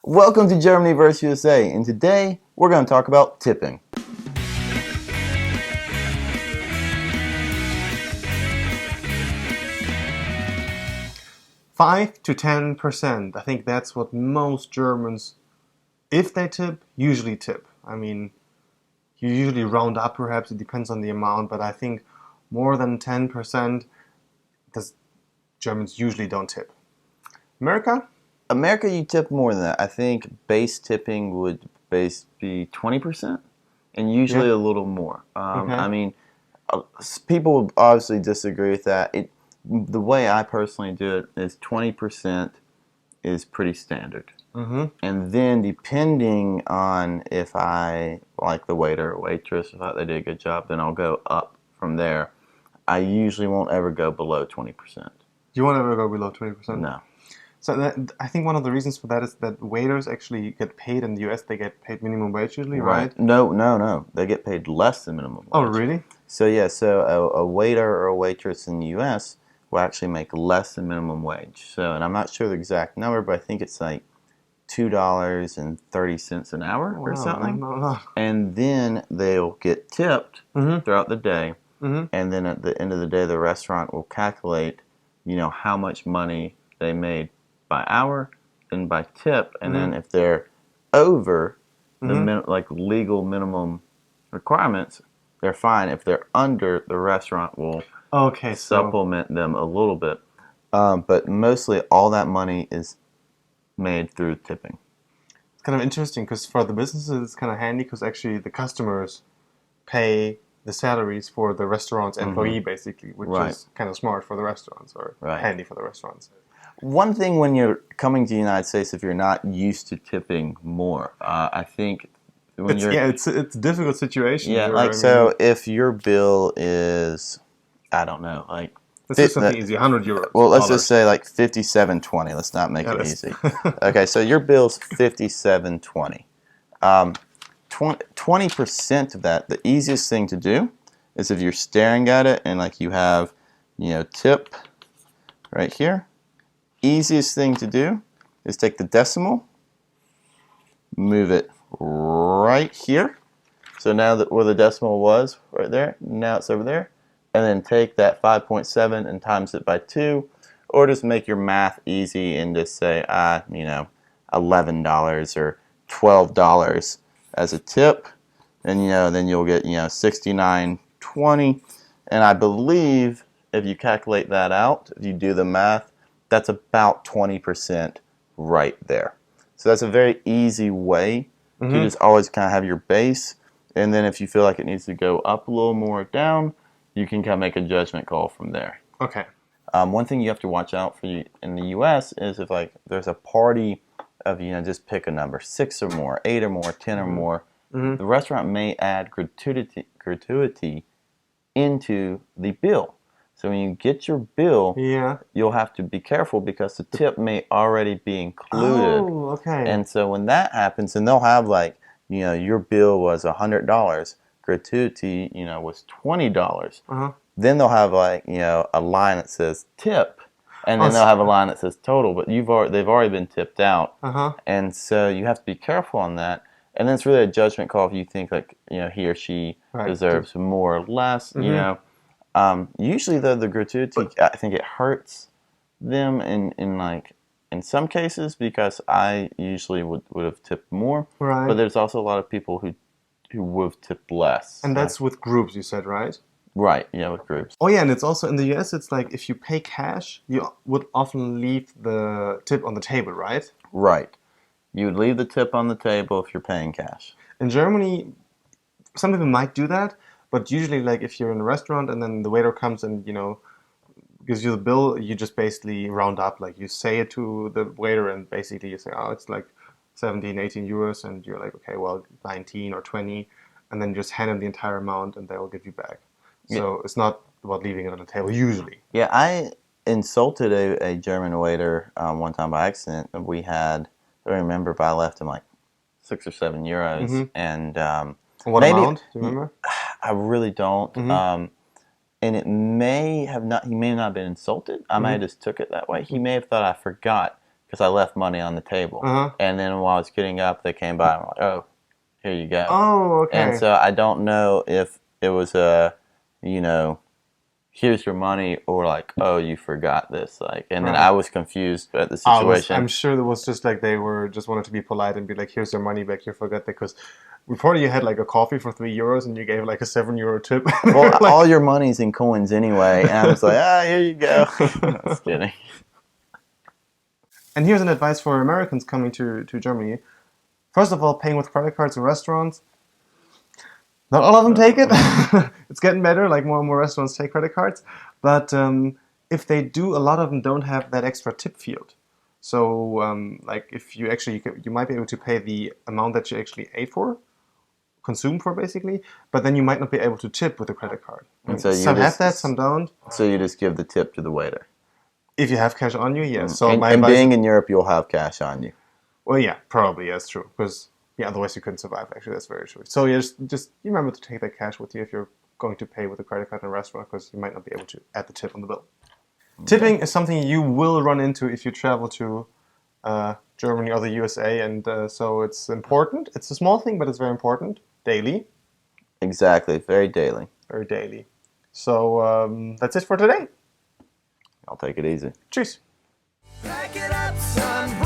Welcome to Germany vs. USA, and today we're going to talk about tipping. Five to 10%. I think that's what most Germans, if they tip, usually tip. I mean, you usually round up, perhaps it depends on the amount, but I think more than 10%, Germans usually don't tip. America? America, you tip more than that. I think base tipping would be 20%, and usually a little more. Okay. I mean, people would obviously disagree with that. The way I personally do it is 20% is pretty standard. Mm-hmm. And then depending on if I like the waiter or waitress, if they did a good job, then I'll go up from there. I usually won't ever go below 20%. You won't ever go below 20%? No. So I think one of the reasons for that is that waiters actually get paid in the US. They get paid minimum wage usually, right? No. They get paid less than minimum wage. Oh, really? So yeah, a waiter or a waitress in the US will actually make less than minimum wage. So, and I'm not sure the exact number, but I think it's like $2.30 an hour or something. No. And then they'll get tipped throughout the day. Mm-hmm. And then at the end of the day, the restaurant will calculate, how much money they made by hour, then by tip, and then if they're over the legal minimum requirements, they're fine. If they're under, the restaurant will supplement them a little bit. But mostly all that money is made through tipping. It's kind of interesting because for the businesses it's kind of handy because actually the customers pay the salaries for the restaurant's employee basically, which is kind of smart for the restaurants or handy for the restaurants. One thing when you're coming to the United States, if you're not used to tipping more, I think when it's a difficult situation. Yeah, so if your bill is, I don't know, like let's do something easy, €100. Well, let's just say like $57.20. Let's not make it easy. Okay, so your bill's $57.20. 20% of that, the easiest thing to do is if you're staring at it and like you have, tip right here. Easiest thing to do is take the decimal, move it right here. So now that where the decimal was right there, now it's over there. And then take that 5.7 and times it by 2, or just make your math easy and just say, $11 or $12 as a tip, and then you'll get $69.20. And I believe if you calculate that out, if you do the math, that's about 20% right there. So that's a very easy way to just always kind of have your base, and then if you feel like it needs to go up a little more or down, you can kind of make a judgment call from there. Okay. One thing you have to watch out for in the U.S. is if there's a party of just pick a number, 6 or more, 8 or more, 10 or more. The restaurant may add gratuity into the bill. So when you get your bill, you'll have to be careful because the tip may already be included. Oh, okay. And so when that happens, and they'll have your bill was $100, gratuity, was $20. Then they'll have a line that says tip, and then they'll have a line that says total. But they've already been tipped out, and so you have to be careful on that. And then it's really a judgment call if you think he or she deserves more or less. Usually though the gratuity, I think it hurts them in some cases because I usually would have tipped more. Right. But there's also a lot of people who would have tipped less. And that's with groups, you said, right? Right, yeah, with groups. Oh yeah, and it's also in the US, it's like if you pay cash, you would often leave the tip on the table, right? Right. You would leave the tip on the table if you're paying cash. In Germany, some people might do that, but usually if you're in a restaurant and then the waiter comes and, gives you the bill, you just basically round up, you say it to the waiter and basically you say, oh, it's like 17, 18 euros, and you're like, okay, well, 19 or 20, and then you just hand them the entire amount and they'll give you back. So it's not about leaving it on the table, usually. Yeah, I insulted a German waiter one time by accident. I don't remember, but I left him like 6 or 7 euros. And what amount? Do you remember? I really don't. And it may have not, he may not have been insulted. I may have just took it that way. He may have thought I forgot because I left money on the table. And then while I was getting up, they came by and were like, "Oh, here you go." Oh, okay. And so I don't know if it was a, here's your money, or like, oh, you forgot this. Like, and then I was confused at the situation. I'm sure it was just like they were just wanted to be polite and be like, here's your money back, you forgot that, because before you had like a coffee for €3 and you gave like a €7 tip. Well, like, all your money's in coins anyway. And I was like, here you go. Just kidding. And here's an advice for Americans coming to Germany. First of all, paying with credit cards in restaurants. Not all of them take it. It's getting better. Like more and more restaurants take credit cards. But if they do, a lot of them don't have that extra tip field. So like if you actually, you might be able to pay the amount that you actually ate for, consumed for basically, but then you might not be able to tip with a credit card. And so some have that, some don't. So you just give the tip to the waiter. If you have cash on you, yes. So and being in Europe, you'll have cash on you. Well, yeah, probably, that's true. Because, yeah, otherwise you couldn't survive, actually, that's very true. So yeah, just you remember to take that cash with you if you're going to pay with a credit card in a restaurant, because you might not be able to add the tip on the bill. Okay. Tipping is something you will run into if you travel to Germany or the USA, and so it's important. It's a small thing, but it's very important. Daily. Exactly, very daily. Very daily. So that's it for today. I'll take it easy. Cheers. Back it up, son.